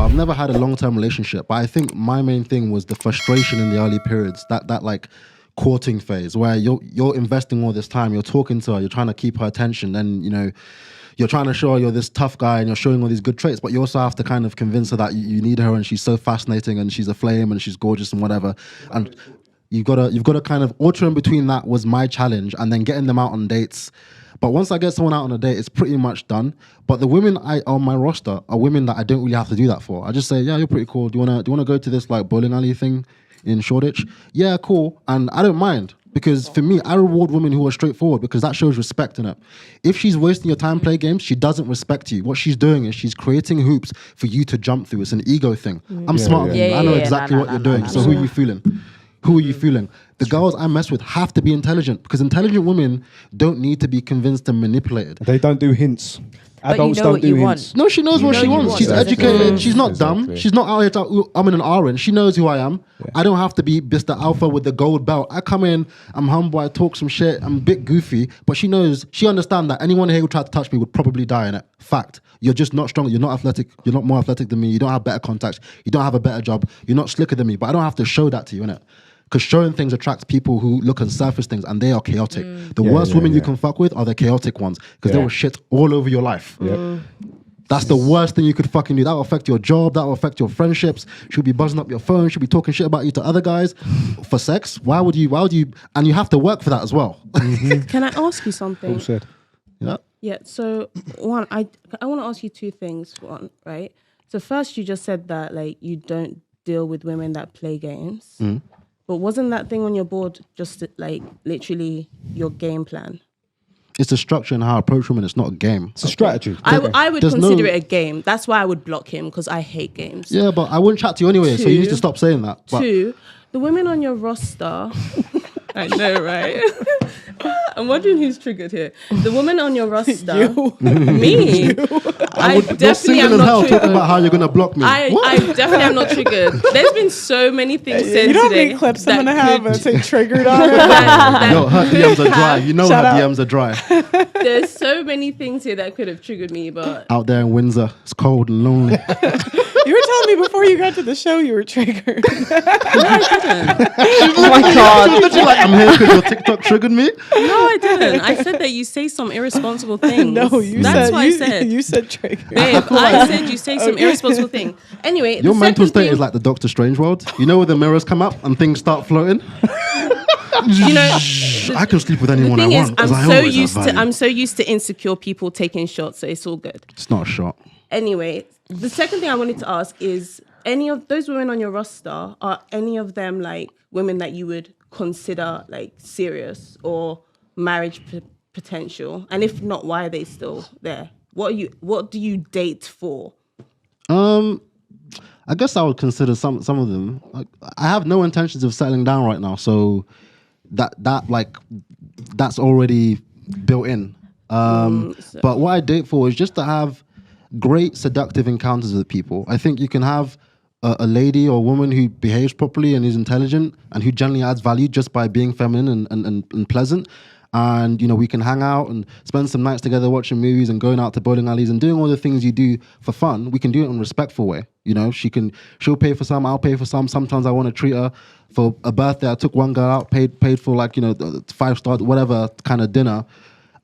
I've never had a long-term relationship, but I think my main thing was the frustration in the early periods, that like courting phase where you're investing all this time, you're talking to her, you're trying to keep her attention, then you're trying to show her you're this tough guy and you're showing all these good traits, but you also have to kind of convince her that you need her and she's so fascinating and she's a flame and she's gorgeous and whatever. And you've got to kind of alter in between. That was my challenge, and then getting them out on dates. But once I get someone out on a date, it's pretty much done. But the women on my roster are women that I don't really have to do that for. I just say, yeah, you're pretty cool. Do you wanna go to this like bowling alley thing in Shoreditch? Yeah, cool. And I don't mind. Because for me, I reward women who are straightforward because that shows respect in it. If she's wasting your time playing games, she doesn't respect you. What she's doing is she's creating hoops for you to jump through. It's an ego thing. I'm smarter than you. I know exactly what you're doing. So who are you fooling? Who are you fooling? The girls I mess with have to be intelligent because intelligent women don't need to be convinced and manipulated. They don't do hints. Adults don't do hints. No, she knows what she wants. She's educated. She's not dumb. She's not out here to I'm in an orange. She knows who I am. Yeah. I don't have to be Mr. Alpha with the gold belt. I come in, I'm humble, I talk some shit, I'm a bit goofy, but she understands that anyone here who tried to touch me would probably die in it. Fact. You're just not strong. You're not athletic. You're not more athletic than me. You don't have better contacts. You don't have a better job. You're not slicker than me, but I don't have to show that to you, innit? Because showing things attracts people who look and surface things, and they are chaotic. The worst women you can fuck with are the chaotic ones, because they will shit all over your life. That's the worst thing you could fucking do. That will affect your job. That will affect your friendships. She'll be buzzing up your phone. She'll be talking shit about you to other guys for sex. Why would you? And you have to work for that as well. Can I ask you something? All said. Yeah. Yeah. So one, I want to ask you two things. One, right? So first, you just said that like you don't deal with women that play games. But wasn't that thing on your board just like literally your game plan? It's a structure and how I approach women. It's not a game. It's a strategy. I would consider it a game. That's why I would block him, because I hate games. Yeah, but I wouldn't chat to you anyway, so you need to stop saying that. But Two, the women on your roster... I know, right? I'm wondering who's triggered here. The woman on your roster, me. I definitely am not triggered. Talking about how you're gonna block me. I definitely am not triggered. There's been so many things said today. You know how many clips I'm gonna have and say triggered on? No, her DMs are dry. You know her DMs are dry. There's so many things here that could have triggered me, but out there in Windsor, it's cold and lonely. You were telling me before you got to the show you were triggered. No, I didn't. Oh my God. I'm here because your TikTok triggered me. No, I didn't. I said that you say some irresponsible things. No, That's what I said. You said triggered. Babe, I said you say some irresponsible thing. Anyway, your mental state is like the Doctor Strange world. You know where the mirrors come up and things start floating? You know, I can sleep with anyone I want. I'm so used to insecure people taking shots, so it's all good. It's not a shot. Anyway, the second thing I wanted to ask is, any of those women on your roster, are any of them like women that you would consider like serious or marriage potential? And if not, why are they still there? What do you date for? I guess I would consider some of them. Like, I have no intentions of settling down right now, so that's already built in. But what I date for is just to have great seductive encounters with people. I think you can have a lady or a woman who behaves properly and is intelligent and who generally adds value just by being feminine and pleasant. And, you know, we can hang out and spend some nights together watching movies and going out to bowling alleys and doing all the things you do for fun. We can do it in a respectful way. You know, she'll pay for some, I'll pay for some. Sometimes I want to treat her for a birthday. I took one girl out, paid for like, you know, 5-star, whatever kind of dinner.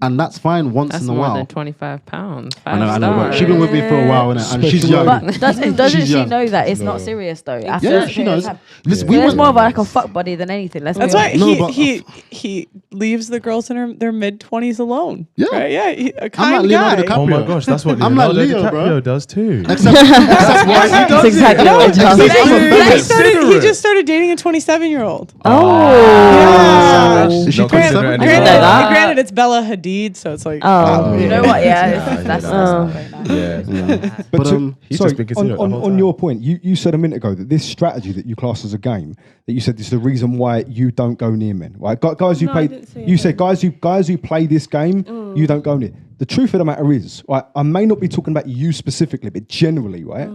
And that's fine once in a while. That's more than £25. I know. She's been with me for a while, innit? And she's young. But doesn't she know that it's not serious though? Yeah, she knows. It's more of like a fuck buddy than anything. That's why he leaves the girls in their mid-20s alone. Yeah. Right? Yeah, a I'm kind like Leonardo guy. DiCaprio. Oh my gosh, that's what I'm like Leonardo Leo, DiCaprio bro. does too. Except That's exactly what it does. He just started dating a 27-year-old. Oh. Yeah. Is she Granted, it's Bella Hadid, so it's like... you know what? Yeah, that's not very nice. But he's sorry, just been considerate the whole on time. your point, you said a minute ago that this strategy that you class as a game, that you said is the reason why you don't go near men, right? Guys who play, you said guys who play this game, you don't go near. The truth of the matter is, right, I may not be talking about you specifically, but generally, right,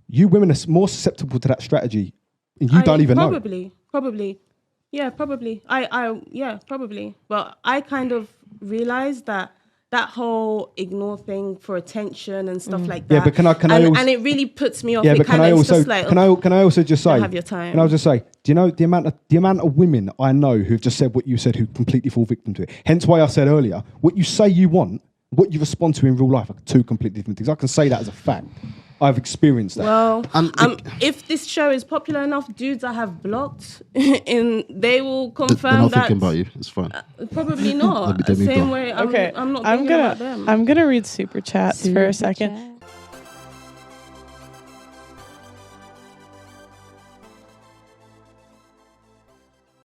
you women are more susceptible to that strategy, and you don't even know. Probably. Yeah, probably. Probably. Well, I kind of realized that that whole ignore thing for attention and stuff like that. Yeah, but can I also, and it really puts me off. Yeah, it but can I also just say? Have your time. Can I just say? Do you know the amount of women I know who've just said what you said, who completely fall victim to it? Hence why I said earlier, what you say you want, what you respond to in real life are two completely different things. I can say that as a fact. I've experienced that. Well, if this show is popular enough, dudes I have blocked, they will confirm they're not that. thinking about you. It's fine. Probably not. Same way. I'm not thinking about them. I'm gonna read super chats for a second.